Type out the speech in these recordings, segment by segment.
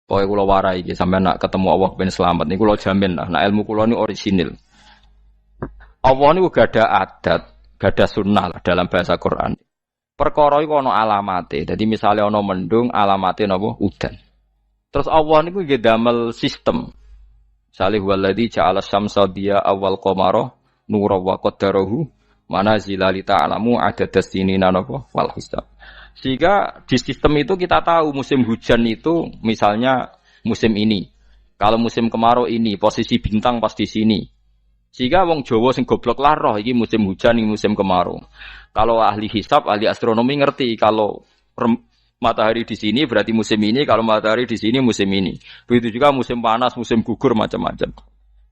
Pokoke kula warai iki sampeyan nak ketemu Allah ben selamat niku kula jamin lah. Nah ilmu kula niku orisinil. Allah niku gak ada adat, gak ada sunnah lah dalam bahasa Quran. Perkara iku ana alamate. Dadi misale ana mendung, alamate napa? Udan. Terus Allah niku nggih damel sistem. Salih waladzi ja'ala syamsa diya awal qamara nura wa qaddarahu manazila li ta'lamu adadas sinina napa wal hisab. Sehingga di sistem itu kita tahu musim hujan itu misalnya musim ini. Kalau musim kemarau ini, posisi bintang pas di sini. Sehingga wong Jawa sing goblok lah roh iki musim hujan, iki musim kemarau. Kalau ahli hisab, ahli astronomi ngerti kalau matahari di sini berarti musim ini, kalau matahari di sini musim ini. Begitu juga musim panas, musim gugur macam-macam.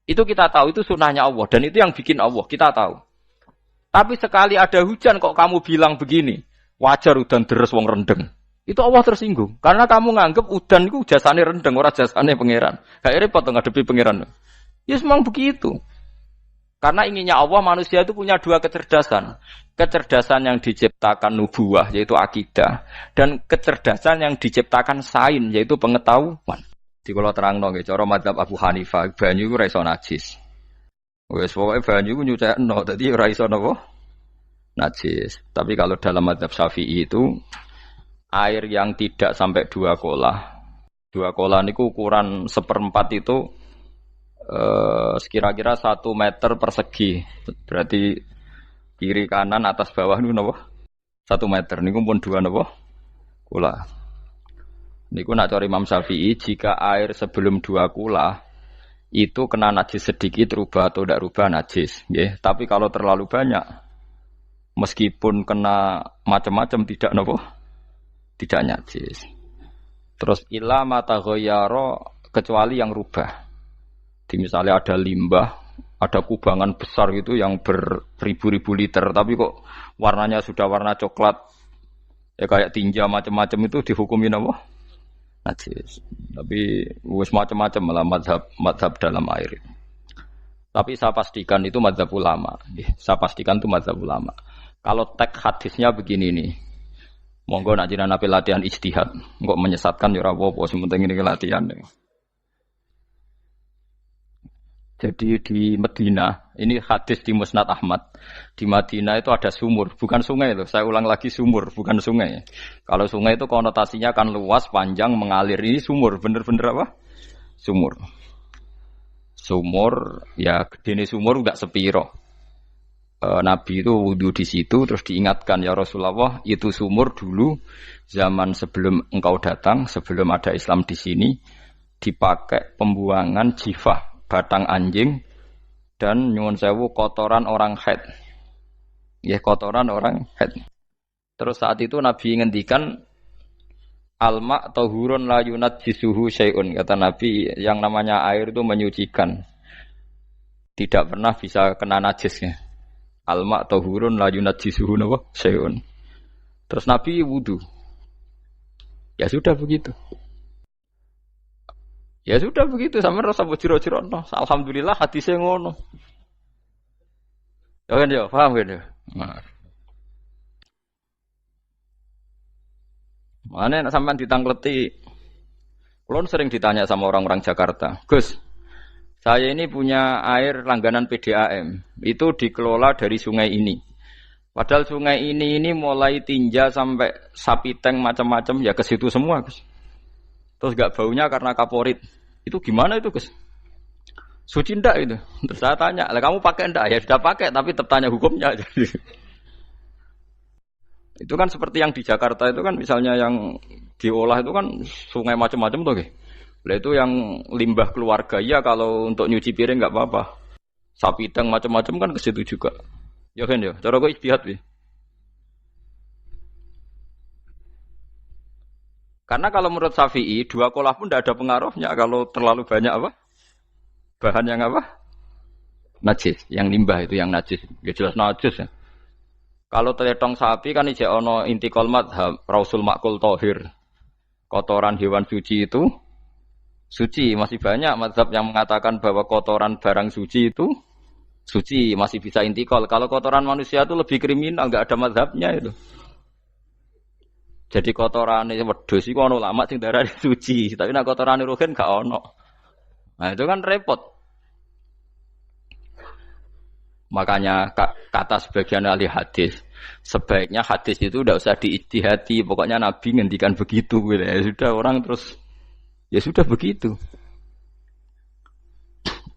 Itu kita tahu, itu sunnahnya Allah dan itu yang bikin Allah, kita tahu. Tapi sekali ada hujan kok kamu bilang begini, wajar udan deres wong rendeng. Itu Allah tersinggung karena kamu nganggep udan itu jasane rendeng, ora jasane pangeran. Gak repot ngadepi pangeran. Ya memang begitu. Karena inginnya Allah manusia itu punya dua kecerdasan. Kecerdasan yang diciptakan nubuwah yaitu akidah dan kecerdasan yang diciptakan sains yaitu pengetahuan. Di kula terangno nggih cara mazhab Abu Hanifah banyu iku ora iso najis. Wes pokoke banyu ku nyucekno dadi ora iso napa najis. Tapi kalau dalam mazhab Syafi'i itu air yang tidak sampai 2 kolah. 2 kolah niku ukuran 1/4 itu sekira-kira 1 meter persegi. Berarti kiri kanan atas bawah niku napa? 1 meter niku pun 2 napa? Kula. Niku nak cara Imam Syafi'i jika air sebelum 2 kula itu kena najis sedikit rubah atau tidak rubah najis, nggih. Tapi kalau terlalu banyak meskipun kena macam-macam tidak napa? Tidak najis. Terus ila mata ghayyara kecuali yang rubah. Di misalnya ada limbah, ada kubangan besar gitu yang beribu-ribu liter, tapi kok warnanya sudah warna coklat, ya kayak tinja macam-macam itu dihukumin apa? Najis. Tapi wis macam-macam malah mazhab dalam air. Tapi saya pastikan itu mazhab ulama. Saya pastikan itu mazhab ulama. Kalau teks hadisnya begini nih, monggo nak jenengan ape latihan ijtihad, kok menyesatkan ya ora apa-apa, sing penting ini latihan. Jadi di Medina, ini hadis di Musnad Ahmad. Di Madinah itu ada sumur, bukan sungai loh. Saya ulang lagi sumur, bukan sungai. Kalau sungai itu konotasinya kan luas, panjang, mengalir. Ini sumur, bener-bener apa? Sumur. Sumur, ya gedene sumur enggak sepiro. Nabi itu wudu di situ, terus diingatkan ya Rasulullah, itu sumur dulu zaman sebelum engkau datang, sebelum ada Islam di sini, dipakai pembuangan jifah. Batang anjing dan nyuwun sewu kotoran orang haid. Ya kotoran orang haid. Terus saat itu Nabi ngendikan alma tahurun la yunajjisuhu syai'un. Kata Nabi yang namanya air itu menyucikan. Tidak pernah bisa kena najisnya. Alma tahurun la yunajjisuhu syai'un. Terus Nabi wudu. Ya sudah begitu. Ya sudah begitu sampe rasa bojiro-jiro no. Alhamdulillah hadise ngono. Ya kan ya, paham kan ya? Nah. Mane nek sampean ditangkleti. Kulon sering ditanya sama orang-orang Jakarta, "Gus, saya ini punya air langganan PDAM. Itu dikelola dari sungai ini. Padahal sungai ini mulai tinja sampai sapi tank macam-macam ya ke situ semua, Gus. Terus gak baunya karena kaporit. Itu gimana itu, Gus? Suci ndak itu? Terus saya tanya, lah kamu pakai ndak? Ya sudah pakai, tapi tetap tanya hukumnya. Itu kan seperti yang di Jakarta itu kan misalnya yang diolah itu kan sungai macam-macam tuh, lah itu yang limbah keluarga ya kalau untuk nyuci piring nggak apa-apa. Sapi tank macam-macam kan ke situ juga. Ya kan ya, cara gue istihad nih. Karena kalau menurut Syafi'i, 2 kolah pun tidak ada pengaruhnya kalau terlalu banyak apa? Bahan yang apa? Najis, yang limbah itu yang najis. Ya jelas najis ya. Kalau teletong sapi kan ijek ono intikal madhab, rausul makul tohir. Kotoran hewan suci itu suci. Masih banyak madhab yang mengatakan bahwa kotoran barang suci itu suci, masih bisa intikal. Kalau kotoran manusia itu lebih kriminal, nggak ada madhabnya itu. Jadi kotorane wedhus iku ana ulama sing darani suci, tapi nek kotorane ruhin gak ono. Nah, itu kan repot. Makanya kata sebagian ahli hadis, sebaiknya hadis itu tidak usah diijtihadi, pokoknya Nabi ngendikan begitu gitu. Ya sudah orang terus ya sudah begitu.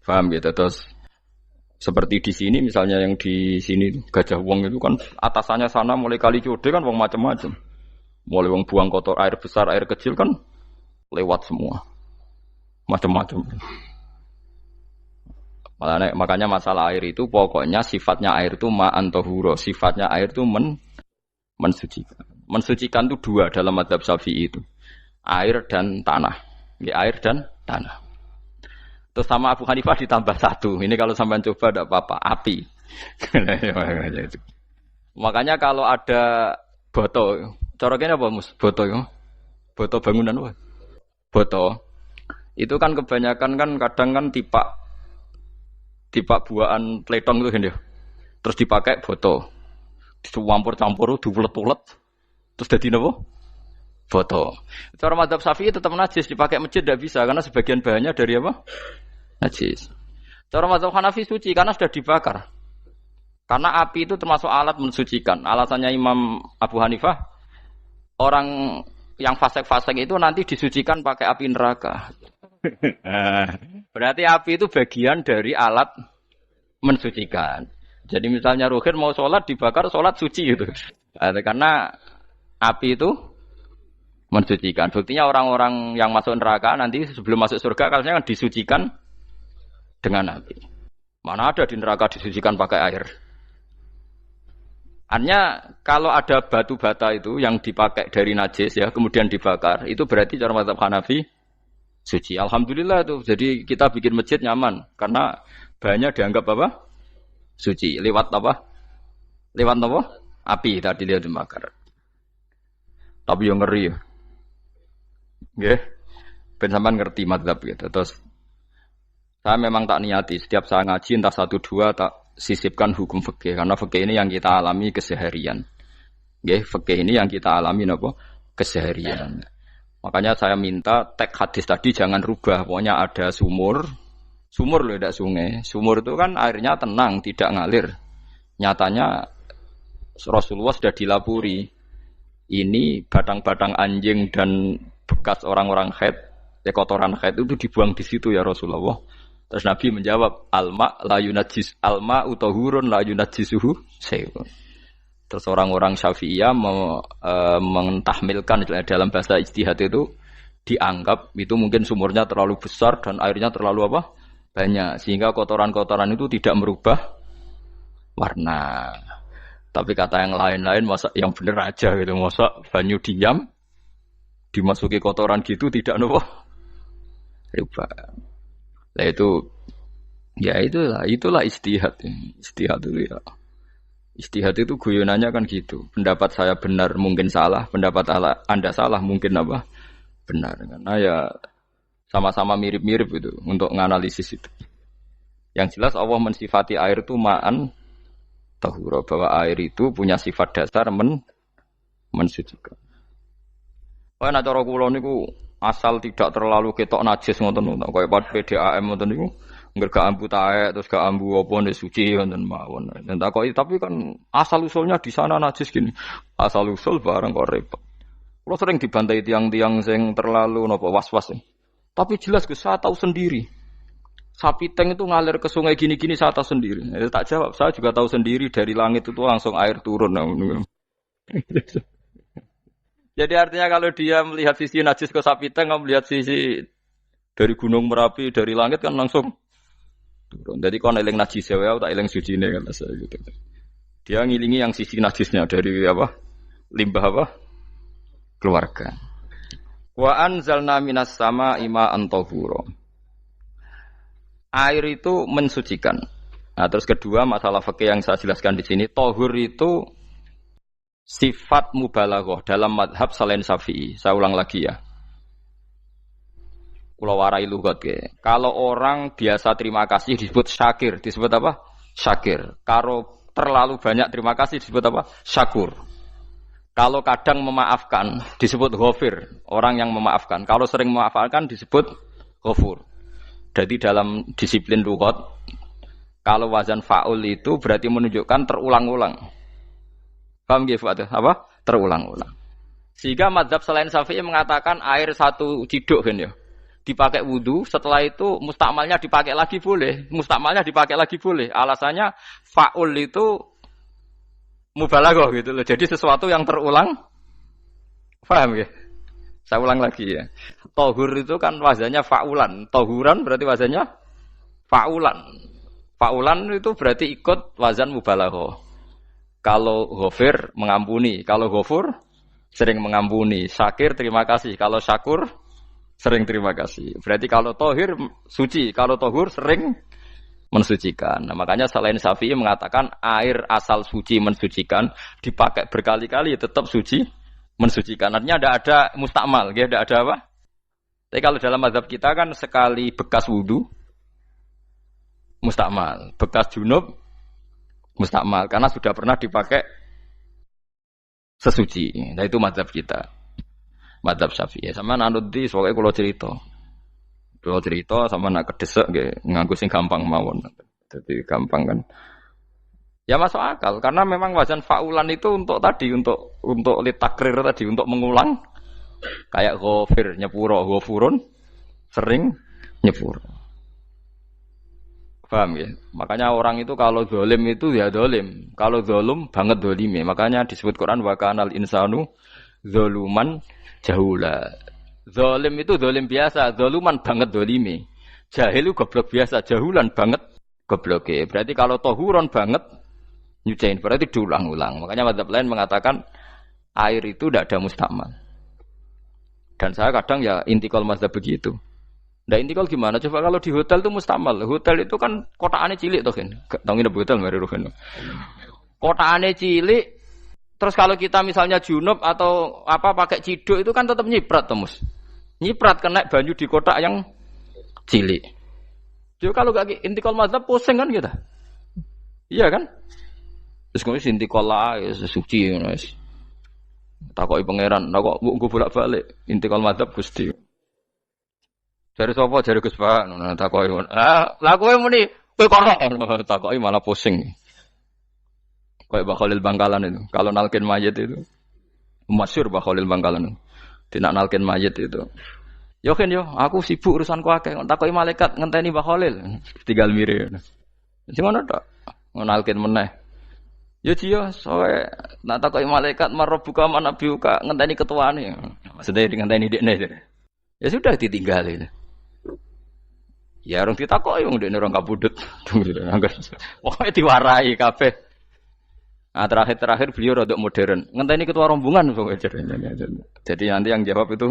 Paham gitu terus seperti di sini misalnya yang di sini Gajah Wong itu kan atasannya sana mulai kali Code kan wong macam-macam. Mulai wong buang kotor air besar, air kecil kan lewat semua. Macam-macam. Makanya masalah air itu pokoknya sifatnya air itu ma'an tahura, sifatnya air itu mensucikan. Mensucikan itu dua dalam mazhab Syafi'i itu. Air dan tanah. Ya, air dan tanah. Terus sama Abu Hanifah ditambah satu. Ini kalau sampai coba tidak apa-apa, api. Makanya kalau ada boto, coroknya apa mus? Boto ya? Boto bangunan apa? Boto. Itu kan kebanyakan kan kadang kan tipak buahan pletong itu kan ya. Terus dipakai boto. Dicampur-campur, diulet-ulet. Terus jadi apa? Boto. Cara mazhab Syafi'i tetap najis, dipakai masjid tidak bisa karena sebagian bahannya dari apa? Najis. Cara mazhab Hanafi suci karena sudah dibakar. Karena api itu termasuk alat mensucikan. Alasannya Imam Abu Hanifah, orang yang fasik-fasik itu nanti disucikan pakai api neraka. Berarti api itu bagian dari alat mensucikan. Jadi misalnya Ruhin mau sholat dibakar, sholat suci itu. Karena api itu mensucikan. Buktinya orang-orang yang masuk neraka nanti sebelum masuk surga kalanya kan disucikan dengan api. Mana ada di neraka disucikan pakai air. Artinya kalau ada batu bata itu yang dipakai dari najis ya kemudian dibakar, itu berarti cara mazhab Hanafi suci. Alhamdulillah itu. Jadi kita bikin masjid nyaman karena bahannya dianggap apa? Suci. Lewat apa? Lewat apa? Api tadi dia dibakar. Tapi yang ngeri ya. Nggih. Ben sampean ngerti mazhab gitu. Terus saya memang tak niati setiap saya ngaji entah 1 2 tak sisipkan hukum fikih karena fikih ini yang kita alami keseharian. Nggih, fikih ini yang kita alami napa? Keseharian. Makanya saya minta teks hadis tadi jangan rubah. Pokoknya ada sumur loh tidak sungai. Sumur itu kan airnya tenang, tidak ngalir. Nyatanya Rasulullah sudah dilapuri. Ini batang-batang anjing dan bekas orang-orang haid, kotoran haid itu dibuang di situ ya Rasulullah. Terus Nabi menjawab, alma la yunajjis alma utahurun la yunajjisuhu syai'un. Terus orang-orang Syafi'iyah mentahmilkan dalam bahasa ijtihad itu dianggap itu mungkin sumurnya terlalu besar dan airnya terlalu apa? Banyak sehingga kotoran-kotoran itu tidak merubah warna. Tapi kata yang lain-lain masa yang benar aja gitu, masa banyu diam dimasuki kotoran gitu tidak nopo rubah. Nah itu ya itulah ijtihad. Ijtihad itu ya. Ijtihad itu guyonannya kan gitu. Pendapat saya benar mungkin salah, pendapat Anda salah mungkin apa? Benar. Karena ya sama-sama mirip-mirip itu untuk menganalisis itu. Yang jelas Allah mensifati air itu ma'an tahura, bahwa air itu punya sifat dasar mensucikan. Kaya nek cara kula niku asal tidak terlalu ketok najis ngoten niku. Kaya PDAM ngoten niku enggak ambu taek terus gak ambu apa nek suci ngoten mawon. Dan takoki tapi kan asal usulnya di sana najis gini. Asal usul barang kok repot. Kula sering dibantai tiang-tiang sing terlalu napa was-was. Tapi jelas saya tahu sendiri. Sapi teng itu ngalir ke sungai gini-gini saya tahu sendiri. Tak jawab, saya juga tahu sendiri dari langit itu langsung air turun. Jadi artinya kalau dia melihat sisi najis ke sapi teng, kamu melihat sisi dari gunung Merapi, dari langit kan langsung turun. Jadi kalau eling najis ya, tak eling suci ini kan saya gitu. Dia ngilingi yang sisi najisnya dari apa? Limbah apa? Keluarga. Wa anzalna minas sama'i ma'an tahura. Air itu mensucikan. Nah, terus kedua masalah fikih yang saya jelaskan di sini, tahur itu sifat mubalaghah dalam madhab selain Syafi'i. Saya ulang lagi ya. Kula warai lugat ke. Kalau orang biasa terima kasih disebut syakir, disebut apa? Syakir. Kalau terlalu banyak terima kasih disebut apa? Syakur. Kalau kadang memaafkan disebut ghafir, orang yang memaafkan. Kalau sering memaafkan disebut ghafur. Jadi dalam disiplin lughat, kalau wazan fa'ul itu berarti menunjukkan terulang-ulang. Paham nggih Fuad? Apa? Terulang-ulang. Sehingga mazhab selain Syafi'i mengatakan air satu ciduk kan ya. Dipakai wudu, setelah itu mustakmalnya dipakai lagi boleh. Mustakmalnya dipakai lagi boleh. Alasannya fa'ul itu mubalaghah gitu loh. Jadi sesuatu yang terulang. Paham ya? Saya ulang lagi ya. Tohur itu kan wazannya fa'ulan. Tohuran berarti wazannya fa'ulan. Fa'ulan itu berarti ikut wazan mubalaghah. Kalau ghafir mengampuni, kalau ghafur sering mengampuni. Syakir terima kasih. Kalau syakur sering terima kasih. Berarti kalau tohir suci, kalau tohur sering mensucikan. Nah, makanya selain Syafi'i mengatakan air asal suci mensucikan dipakai berkali-kali tetap suci mensucikan. Artinya ada mustakmal, ya, ada apa? Tapi kalau dalam mazhab kita kan sekali bekas wudu mustakmal, bekas junub mustakmal karena sudah pernah dipakai sesuci. Nah itu mazhab kita. Mazhab Syafi'i. Sama nanut di soalnya kalau cerita sama nak kedesek nggih nganggo sing gampang mawon. Jadi gampang kan. Ya masuk akal karena memang wazan fa'ulan itu untuk tadi untuk litakrir tadi untuk mengulang kayak ghafir nyepuro ghafurun sering nyepuro. Paham ya? Makanya orang itu kalau zalim itu ya zalim. Kalau zalim banget zalime. Makanya disebut Quran wa kanal insanu zaluman jahula. Zalim itu zalim biasa, zaluman banget zalime. Jahil itu goblok biasa, jahulan banget gobloke. Berarti kalau tohuron banget nyuciin berarti diulang-ulang. Makanya mazhab lain mengatakan air itu tidak ada mustakmal. Dan saya kadang ya intikal mazhab begitu. Nah intikal gimana? Coba kalau di hotel itu mustakmal. Hotel itu kan kotaannya cilik toh kan. Tahu nggak hotel mari ruhen. Kotaannya cilik. Terus kalau kita misalnya junub atau apa pakai ciduk itu kan tetap nyiprat Tomus. Nyiprat kena banyu di kotak yang cilik. Jadi kalau gak intikal mazhab pusing kan kita. Iya kan? Terus kemudian intikal lah suci guys. Takoki pangeran, kok mbok bolak-balik intikal mazhab Gusti. Dari sapa jare Gus Pak ngono takoki. Lah kowe muni kowe kok takoki malah pusing. Kayak Mbah Khalil Bangkalan itu. Kalau nalkin mayit itu masyhur Mbah Khalil Bangkalan. Tidak nalkin mayit itu. Yo kan yo, aku sibuk urusanku akeh. Takoki malaikat ngenteni Mbah Khalil. Tinggal mire. Sing ngono tok. Nalkin meneh. Ya jiyo, soe nak takoki malaikat marabbuka manabiuka ngenteni ketuane. Maksudnya ngenteni dekne. Ya sudah ditinggalin. Ya orang ditakoki wong dekne orang kabudut. Pokoke diwarai kabeh. Nah, terakhir beliau rodok modern. Ngenteni ketua rombongan jadi nanti yang jawab itu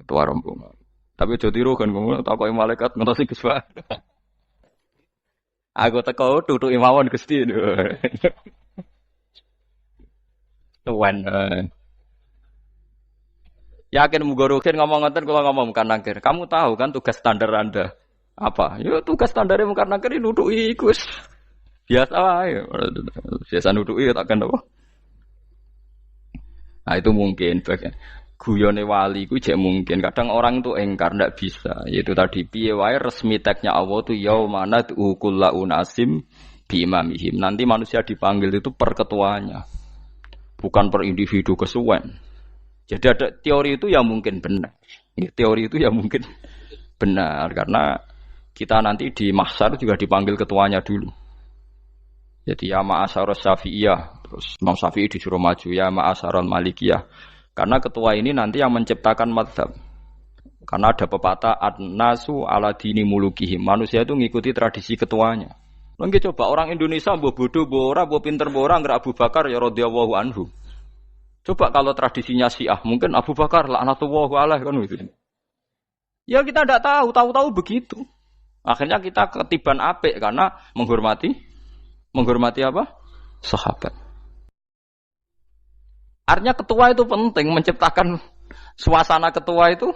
ketua rombongan. Tapi aja tiru kan ngomong takoki malaikat ngentosi Gus Pak. Aku teko tutuki mawon Gusti. Tuan. Yakin mugorokin ngomong ngoten kula ngomong kan nangkir. Kamu tahu kan tugas standar Anda apa? Ya tugas standare mungkar nangkir nutuki Gus. Biasa wae. Biasa nutuki takkan apa? Nah itu mungkin bagian guyone wali ku jek mungkin. Kadang orang itu engkar ndak bisa. Yaitu tadi piye wae resmi teknya Allah tu yaumana kullu unasim bi imamihim. Nanti manusia dipanggil itu per ketuanya. Bukan per individu kesuwen. Jadi ada teori itu yang mungkin benar. Ya, teori itu yang mungkin benar karena kita nanti di mahsyar juga dipanggil ketuanya dulu. Jadi ya ma'asyarus Syafi'iyah, terus Imam Syafi'i disuruh maju ya ma'asyarul Malikiyah. Karena ketua ini nanti yang menciptakan mazhab. Karena ada pepatah an-nasu ala dini mulukihim. Manusia itu ngikuti tradisi ketuanya. Mungkin coba orang Indonesia mbok bodoh, mbok ora, mbok pinter, mbok ora ngger Abu Bakar ya radhiyallahu anhu. Coba kalau tradisinya Syiah, mungkin Abu Bakar laknatullah alaih kan gitu. Ya kita tidak tahu begitu. Akhirnya kita ketiban apik karena menghormati apa? Sahabat. Artinya ketua itu penting, menciptakan suasana ketua itu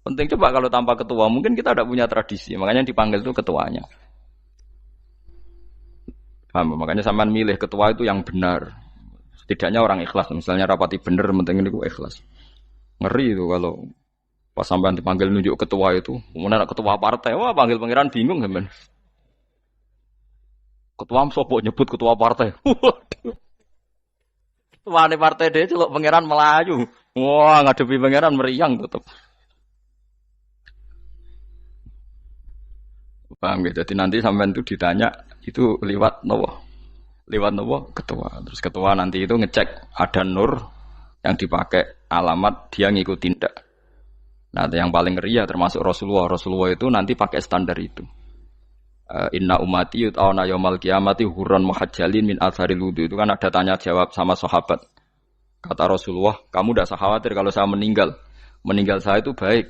penting. Coba kalau tanpa ketua, mungkin kita tidak punya tradisi. Makanya yang dipanggil itu ketuanya. Paham? Makanya sampean milih ketua itu yang benar. Setidaknya orang ikhlas. Misalnya rapati bener, penting ini ikhlas. Ngeri itu kalau pas sampean dipanggil nunjuk ketua itu, kemudian ketua partai, wah panggil pangeran bingung kan. Ketua sopo nyebut ketua partai. Waduh. Ketua partai dia celuk pangeran Melayu. Wah, ngadepi pangeran meriang tetep. Paham gitu. Jadi nanti sampean itu ditanya itu lewat nopo? Lewat nopo? Ketua. Terus ketua nanti itu ngecek ada nur yang dipakai alamat dia ngikutin ndak. Nah, yang paling ngeri ya termasuk Rasulullah. Rasulullah itu nanti pakai standar itu. Inna umati yut'auna yaumal qiyamati hurran muhajjalin min atharil wudu. Itu kan ada tanya jawab sama sahabat. Kata Rasulullah, kamu tidak usah khawatir kalau saya meninggal. Meninggal saya itu baik.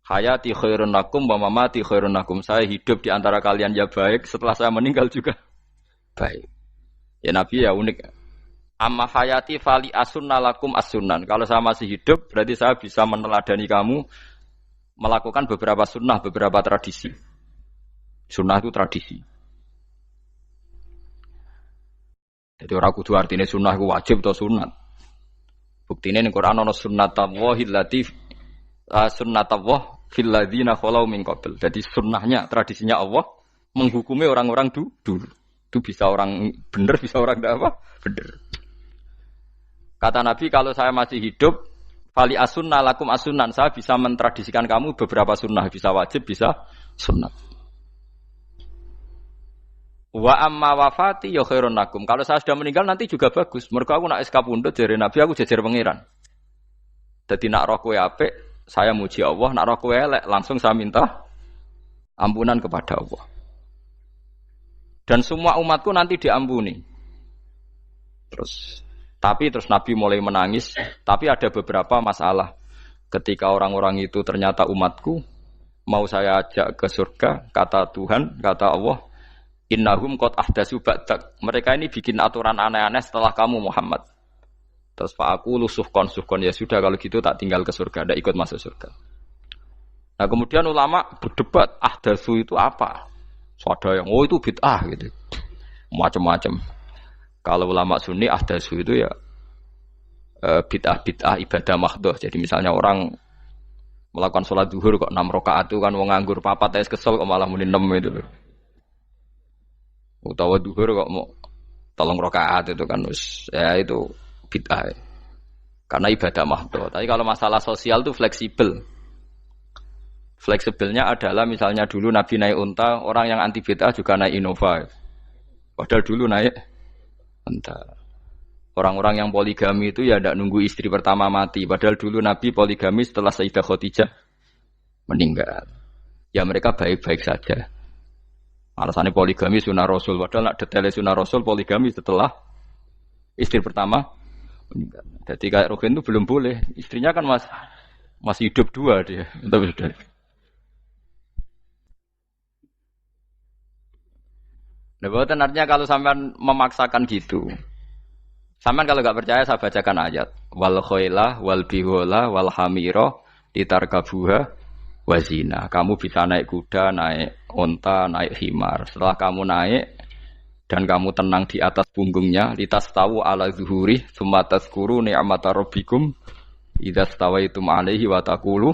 Hayati khairun lakum wa mamati khairun lakum. Saya hidup di antara kalian ya baik, setelah saya meninggal juga baik. Ya Nabi ya unik. Amma hayati fali asunna lakum as-sunan. Kalau saya masih hidup, berarti saya bisa meneladani kamu melakukan beberapa sunnah, beberapa tradisi. Sunnah itu tradisi. Jadi orang kudu artinya sunnah itu wajib atau sunat. Buktinya di Quran ada sunnatallahil latif sunnatullah fil ladzina khalau min qabl. Jadi sunnahnya, tradisinya Allah menghukumi orang-orang dulu. Itu bisa orang benar, bisa orang tidak apa? Benar. Kata Nabi, kalau saya masih hidup, fali asunna lakum asunan, saya bisa mentradisikan kamu beberapa sunnah, bisa wajib, bisa sunnah. Wa amma wafati ya khairun lakum. Kalau saya sudah meninggal nanti juga bagus. Mergo aku nak SK pundhut jare Nabi aku jejer pangeran. Dadi nak roh kowe apik, saya muji Allah, nak roh kowe elek, langsung saya minta ampunan kepada Allah. Dan semua umatku nanti diampuni. Terus Nabi mulai menangis, tapi ada beberapa masalah. Ketika orang-orang itu ternyata umatku, mau saya ajak ke surga, kata Tuhan, kata Allah, innahum qad ahdatsu ba'dak. Mereka ini bikin aturan aneh-aneh setelah kamu Muhammad. Terus Pak aku suhkon ya sudah kalau gitu tak tinggal ke surga, tidak ikut masuk surga. Nah kemudian ulama berdebat ahdatsu itu apa? So, ada yang itu bid'ah gitu, macam-macam. Kalau ulama Sunni ahdatsu itu ya bid'ah ibadah mahdhah. Jadi misalnya orang melakukan sholat zuhur kok 6 rakaat itu kan wong nganggur papat es kesel kok malah muni 6 itu. Utawa zuhur kok mau 3 rakaat itu kan ya itu bid'ah. Karena ibadah mahdhah. Tapi kalau masalah sosial itu fleksibel. Fleksibelnya adalah misalnya dulu Nabi naik unta, orang yang anti bid'ah juga naik Innova. Padahal dulu naik unta. Orang-orang yang poligami itu ya tidak nunggu istri pertama mati. Padahal dulu Nabi poligami setelah Sayyidah Khadijah meninggal. Ya mereka baik-baik saja. Alasannya poligami sunnah Rasul. Padahal nak detailnya sunnah Rasul poligami setelah istri pertama meninggal. Jadi kayak Rogen itu belum boleh. Istrinya kan masih hidup 2 dia. Tapi sudah. Nah, bahkan artinya kalau sampean memaksakan gitu, sampean kalau enggak percaya saya bacakan ayat. Wal khailah wal bihola wal hamira litarkabuha wazina. Kamu bisa naik kuda, naik unta, naik himar. Setelah kamu naik dan kamu tenang di atas punggungnya, litastawu ala zuhuri, tsumma tazkuru ni'mata rabbikum idza stawaitum alaihi wa taqulu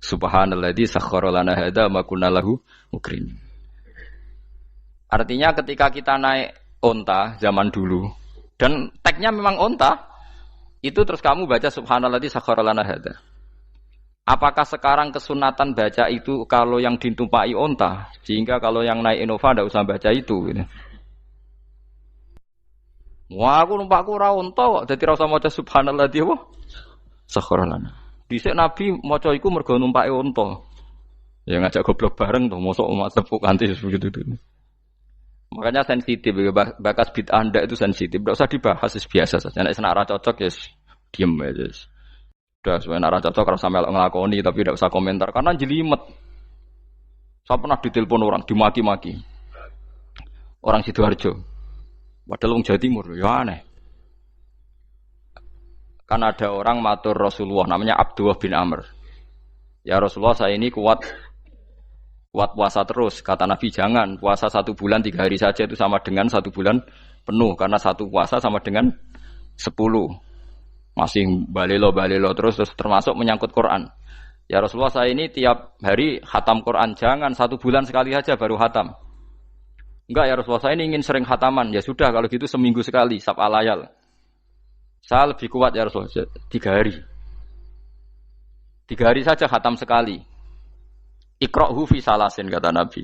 subhanalladzi sakhkhara lana hadza ma kunna lahu mukrin. Artinya ketika kita naik unta zaman dulu dan tagnya memang unta, itu terus kamu baca subhanalladzi sakhkhara lana hadza. Apakah sekarang kesunatan baca itu kalau yang ditumpai unta, sehingga kalau yang naik Innova tidak usah baca itu gitu. Wah, aku numpakku ora unta kok, dadi ora usah maca subhanalladzi apa? Sakhkhara lana. Dhisik Nabi maca iku mergo numpake unta. Ya ngajak goblok bareng to, mosok umat tepuk anti begitu itu. Makanya sensitif, bakas bid'ah ndak itu sensitif, tidak usah dibahas, biasa saja. Nek senak ra cocok ya diem aja. Sudah, sebenarnya ra cocok kalau sampai ngelakoni tapi tidak usah komentar karena jelimet. Saya pernah ditelepon orang, dimaki-maki. Orang Sidoarjo. Padahal wong Jawa Timur, ya aneh. Kan ada orang matur Rasulullah namanya Abdullah bin Amr. Ya Rasulullah, saya ini kuat kuat puasa terus. Kata Nabi jangan puasa 1 bulan 3 hari saja itu sama dengan 1 bulan penuh karena 1 puasa sama dengan 10. Masih balelo terus termasuk menyangkut Quran. Ya Rasulullah saya ini tiap hari khatam Quran jangan 1 bulan sekali saja baru khatam. Enggak ya Rasulullah saya ini ingin sering khataman. Ya sudah kalau gitu seminggu sekali sab'a layal. Saya lebih kuat ya Rasulullah 3 hari. 3 hari saja khatam sekali. Iqra'hu fi salasin kata Nabi.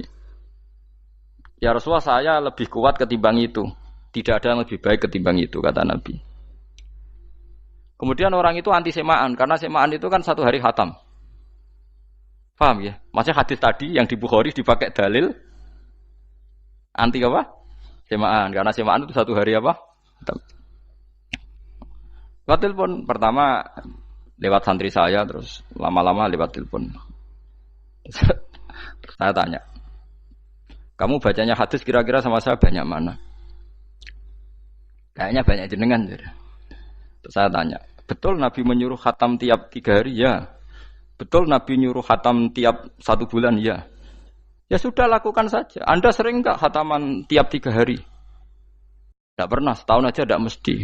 Ya Rasulullah saya lebih kuat ketimbang itu. Tidak ada yang lebih baik ketimbang itu kata Nabi. Kemudian orang itu anti semaan karena semaan itu kan 1 hari khatam. Paham ya? Maksudnya hadis tadi yang di Bukhari dipakai dalil anti apa? Semaan karena semaan itu 1 hari apa? Lewat telepon pertama lewat santri saya terus lama-lama lewat telepon. Saya tanya, kamu bacanya hadis kira-kira sama saya banyak mana? Kayaknya banyak jenengan. Terus saya tanya, betul Nabi menyuruh khatam tiap 3 hari? Ya. Betul Nabi nyuruh khatam tiap 1 bulan? Ya. Ya sudah lakukan saja. Anda sering enggak khataman tiap 3 hari? Tidak pernah, setahun aja tidak mesti.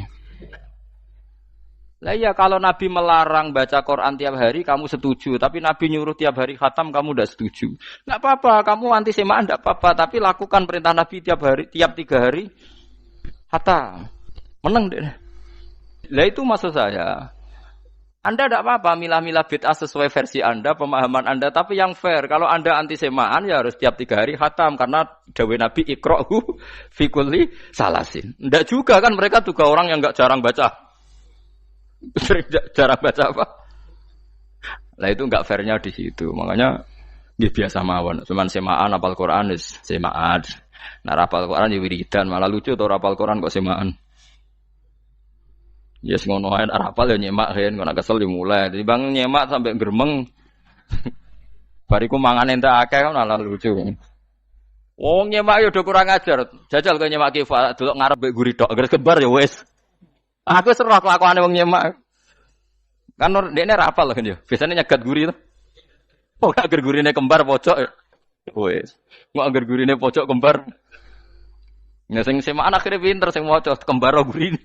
Lah iya kalau Nabi melarang baca Quran tiap hari kamu setuju, tapi Nabi nyuruh tiap hari khatam kamu tidak setuju. Enggak apa-apa, kamu anti semaan enggak apa-apa, tapi lakukan perintah Nabi tiap 3 hari khatam. Menang deh. Lah itu maksud saya. Anda tidak apa-apa milah-milah bid'ah sesuai versi Anda, pemahaman Anda, tapi yang fair. Kalau Anda anti semaan ya harus tiap 3 hari khatam karena dawuh Nabi iqra'hu fi kulli salasin. Tidak juga kan mereka juga orang yang enggak jarang baca. Jarang baca apa? Lah itu enggak fairnya di situ. Makanya dia biasa mawon, cuman semaan apal Quran wis semaan. Nah apal Quran ya wiridan, malah lucu to apal Quran kok semaan. Ya yes, ngono ae rapal ya nyemak kan, kok kesel dimulai. Jadi bang nyemak sampai gremeng. Bariku mangan entek akeh kan malah lucu. Wong nyemak yo do kurang ajar. Jajal kok nyemak kifa delok ngarep mbek guri tok, gres kebar ya wis. Aku seru kelakuane wong nyemak. Kan dekne rapal kan yo. Biasane nyegat guri to. Oh gak agar gurine kembar pojok. Wis. Kok agar gurine pojok kembar. Ya sing semaan akhire pinter sing maca kembar gurine.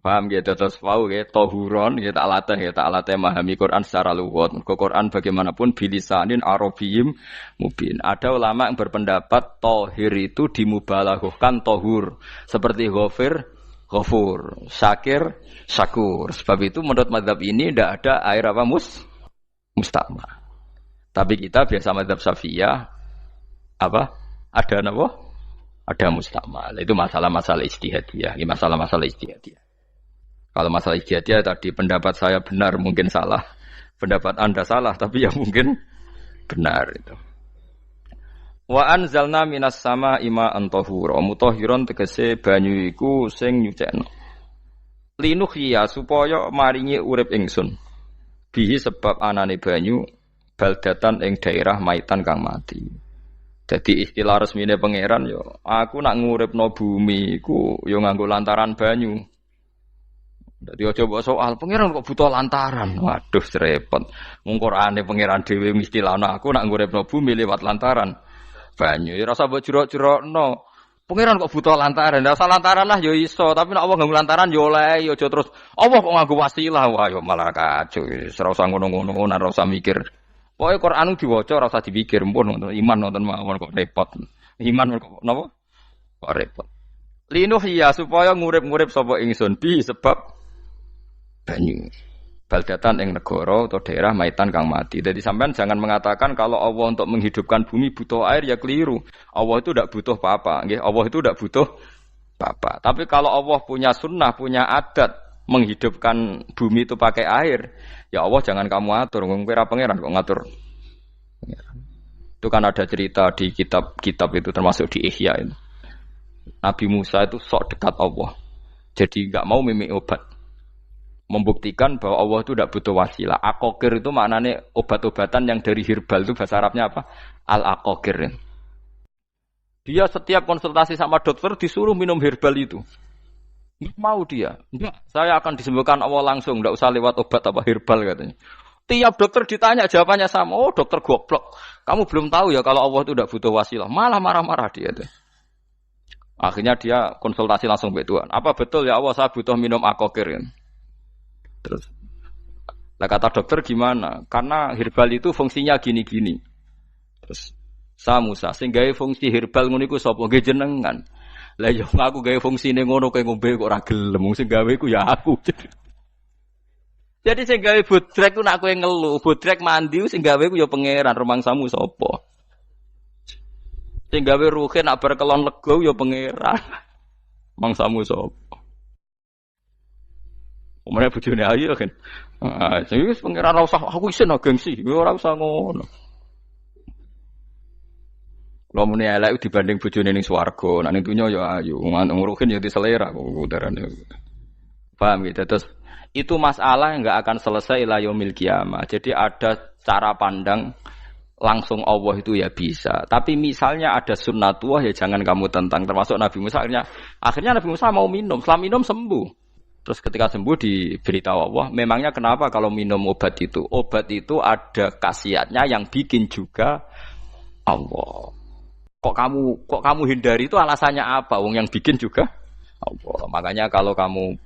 Paham gitu terus pau gitu tohuron gitu tak latih memahami Quran secara luwat. Quran bagaimanapun bilisanin arabiyyin mubin. Ada ulama yang berpendapat tohir itu dimubalaghahkan tohur seperti ghafur, syakir, syakur. Sebab itu menurut mazhab ini tidak ada air apa musta'mal. Tapi kita biasa mazhab Syafi'iyah apa? Ada apa? Ada musta'mal. Itu masalah-masalah ijtihadiyah, ini masalah-masalah ijtihadiyah. Kalau masalah ijtihadiyah tadi pendapat saya benar mungkin salah, pendapat Anda salah tapi ya mungkin benar itu. Wa anzalna minas sama ima antahura mutahhiron tegese banyu iku sing nyucekno. Linuhya supaya maringi urip ingsun. Bihi sebab anane banyu baldatan ing daerah maitan kang mati. Jadi istilah resmine pangeran yo aku nak nguripno bumi iku yo nganggo lantaran banyu. Dadi aja mbok soal pangeran kok butuh lantaran. Waduh repot. Mung Qur'ane pangeran dhewe istilahno aku nak nguripno bumi lewat lantaran banyu. Ya rasa mbok jurok-jurokno. Pangeran kok butuh lantaran. Lah lantaran lah ya iso, tapi nek Allah nganggo lantaran ya oleh ya aja terus Allah kok nganggo wasilah. Wah ya malah kacau. Ora usah ngono-ngono, ora usah mikir. Pokoke Qur'an diwaca ora usah dipikir, pun iman nonton mawon kok repot. Iman kok napa? Kok repot. Linuhya supaya ngurip-ngurip sapa ingsun bi sebab banyu baldatan ing negara atau daerah maitan kang mati. Jadi sampean jangan mengatakan kalau Allah untuk menghidupkan bumi butuh air ya keliru. Allah itu tidak butuh apa-apa, nggih. Allah itu tidak butuh apa-apa. Tapi kalau Allah punya sunnah, punya adat menghidupkan bumi itu pakai air, ya Allah jangan kamu atur. Kira pangeran kok ngatur. Itu kan ada cerita di kitab-kitab itu termasuk di Ihya itu. Nabi Musa itu sok dekat Allah. Jadi enggak mau mimik obat. Membuktikan bahwa Allah itu tidak butuh wasilah. Aqaqir itu maknanya obat-obatan yang dari herbal itu bahasa Arabnya apa? Al-aqaqir. Dia setiap konsultasi sama dokter disuruh minum herbal itu. Enggak mau dia. Enggak, saya akan disembuhkan Allah langsung, enggak usah lewat obat apa herbal katanya. Tiap dokter ditanya jawabannya sama. Oh, dokter goblok. Kamu belum tahu ya kalau Allah itu tidak butuh wasilah. Malah marah-marah dia tuh. Akhirnya dia konsultasi langsung ke Tuhan. Apa betul ya Allah saya butuh minum akokir? Terus, lah kata dokter gimana? Karena herbal itu fungsinya gini-gini. Terus, saya Musa, sing gawe fungsi herbal ngono iku sapa? Nggih jenengan. Lah yo aku gawe fungsine ngono kowe ngombe kok ora gelem. Sing gawe iku ya aku. Jadi sing gawe bodrek ku nak kowe ngeluh, bodrek mandi sing gawe ku ya pangeran, rumangsamu sapa? Sing gawe ruhe nak bar kelon lega ya pangeran. Mangsamu sapa? Omane bojone ayu kan. Ah, sing wis pangeran ora usah aku isin gengsi, ora usah ngono. Kalau muni elek dibanding bojone ning swarga, nek ning dunya ya ayu, nguruhin ya diselera kok udarane. Paham gitu terus itu masalah yang enggak akan selesai ila yaumil qiyamah. Jadi ada cara pandang langsung Allah itu ya bisa. Tapi misalnya ada sunnatullah ya jangan kamu tentang. Termasuk Nabi Musa akhirnya Nabi Musa mau minum. Setelah minum sembuh. Terus ketika sembuh diberitahu Allah, memangnya kenapa kalau minum obat itu? Obat itu ada khasiatnya yang bikin juga Allah. Kok kamu hindari itu alasannya apa? Wong yang bikin juga Allah. Makanya kalau kamu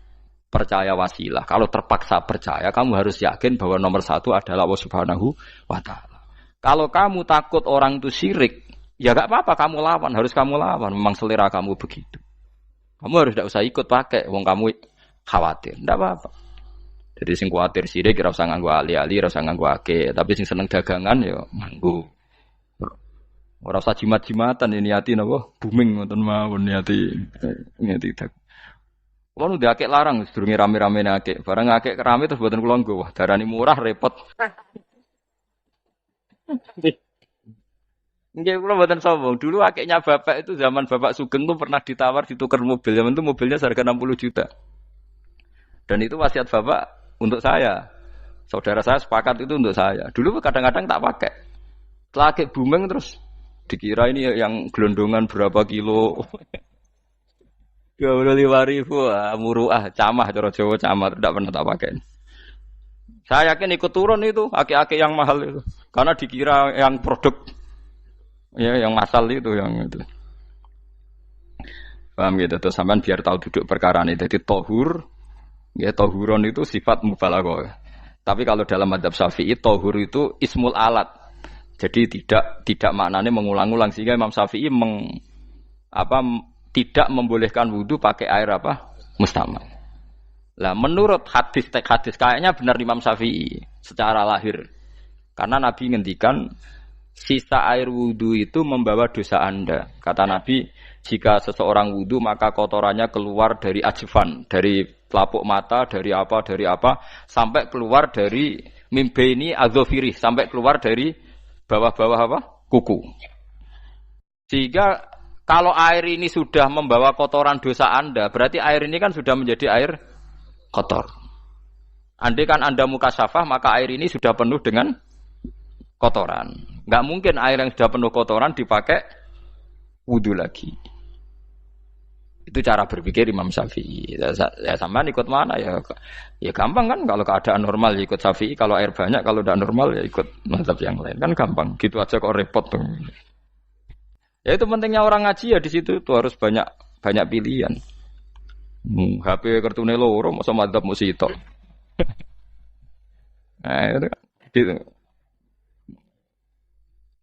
percaya wasilah, kalau terpaksa percaya, kamu harus yakin bahwa nomor satu adalah Allah Subhanahu wa Ta'ala. Kalau kamu takut orang itu syirik, ya gak apa-apa, kamu lawan, harus kamu lawan. Memang selera kamu begitu. Kamu harus tidak usah ikut pakai, wong kamu khawatir, tidak apa-apa. Jadi sing khawatir syirik, ora usah nganggo ali-ali, ora usah nganggo ake. Tapi sing seneng dagangan, ya nganggo. Ora usah jimat-jimatan, ini hati napa booming ngoten mawon niati dagang. Kulo nu akeh larang sedurunge rame-rame akeh. Barang akeh kerame terus mboten kula nggo. Wah, darani murah repot. Nggih kula mboten sombong. Dulu akehnya bapak itu zaman Bapak Sugeng tuh pernah ditawar ditukar mobil. Zaman itu mobilnya seharga 60 juta. Dan itu wasiat Bapak untuk saya. Saudara saya sepakat itu untuk saya. Dulu kadang-kadang tak pakai. Setelah akeh booming terus dikira ini yang gelondongan berapa kilo. 25.000 muruah camah cara Jawa camah tidak pernah tak pakai. Saya yakin ikut turun itu aki-aki yang mahal itu karena dikira yang produk ya yang masal itu yang itu. Paham gitu terus sampean biar tahu duduk perkara ini. Jadi tohur ya tohuron itu sifat mubalaghah. Tapi kalau dalam madzhab Syafi'i tohur itu ismul alat. Jadi tidak maknanya mengulang-ulang sehingga Imam Syafi'i tidak membolehkan wudu pakai air apa? Mustamal. Lah menurut hadis kayaknya benar Imam Syafi'i secara lahir. Karena Nabi ngendikan sisa air wudu itu membawa dosa Anda. Kata Nabi, jika seseorang wudu maka kotorannya keluar dari ajfan, dari pelapuk mata, dari apa sampai keluar dari mimbaini adzofirih, sampai keluar dari bawah-bawah apa? Kuku. Sehingga kalau air ini sudah membawa kotoran dosa Anda, berarti air ini kan sudah menjadi air kotor. Andai kan Anda mukasyafah, maka air ini sudah penuh dengan kotoran. Enggak mungkin air yang sudah penuh kotoran dipakai wudu lagi. Itu cara berpikir Imam Syafi'i. Ya sampean ikut mana ya? Ya gampang kan kalau keadaan normal ya ikut Syafi'i, kalau air banyak, kalau tidak normal ya ikut mazhab yang lain. Kan gampang. Gitu aja kok repot tuh. Ya itu pentingnya orang ngaji ya di situ tuh harus banyak pilihan. HP kartune loro masa madzhab musito. Nah, itu gitu.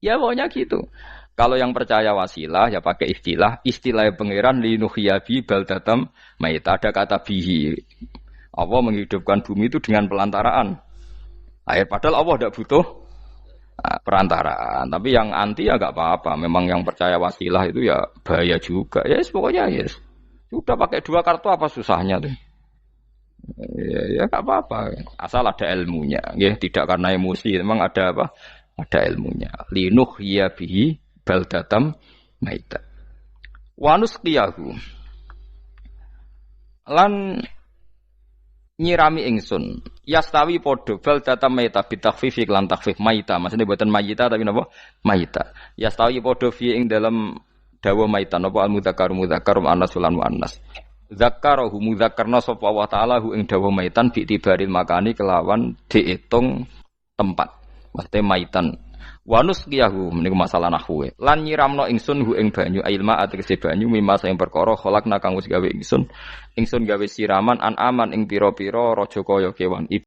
Ya pokoknya gitu. Kalau yang percaya wasilah ya pakai istilah pangeran linuhyabi baldatam maita, ada kata bihi. Allah menghidupkan bumi itu dengan pelantaraan air, padahal Allah tidak butuh perantaraan. Tapi yang anti ya enggak apa-apa. Memang yang percaya wasilah itu ya bahaya juga. Ya pokoknya ya sudah pakai dua kartu apa susahnya tuh. Ya enggak apa-apa. Asal ada ilmunya. Ya tidak karena emosi. Memang ada apa? Ada ilmunya. Linuhyabi baldatam maita. Wanus qiyahu. Lan nyirami ingsun yastawi podo baldatam maita bitakhfifi lan takhfif maita, maksudnya buatan mayita tapi napa maita. Yastawi podo fi ing dalam dawa maita napa al mudzakkar muannas lan muannas. Zakarahu mudzakkarna sapa Allah taala hu ing dawa maitan bi tibaril makani kelawan diitung tempat. Maksudnya maitan. Wanus kiyahu meniku masalah nahwu. Lan nyiramno ingsun hu ing banyu ilma ategese banyu mimma sing perkara kholakna kang wis gawe ingsun gawe siraman an aman ing pira-pira raja kaya kewan.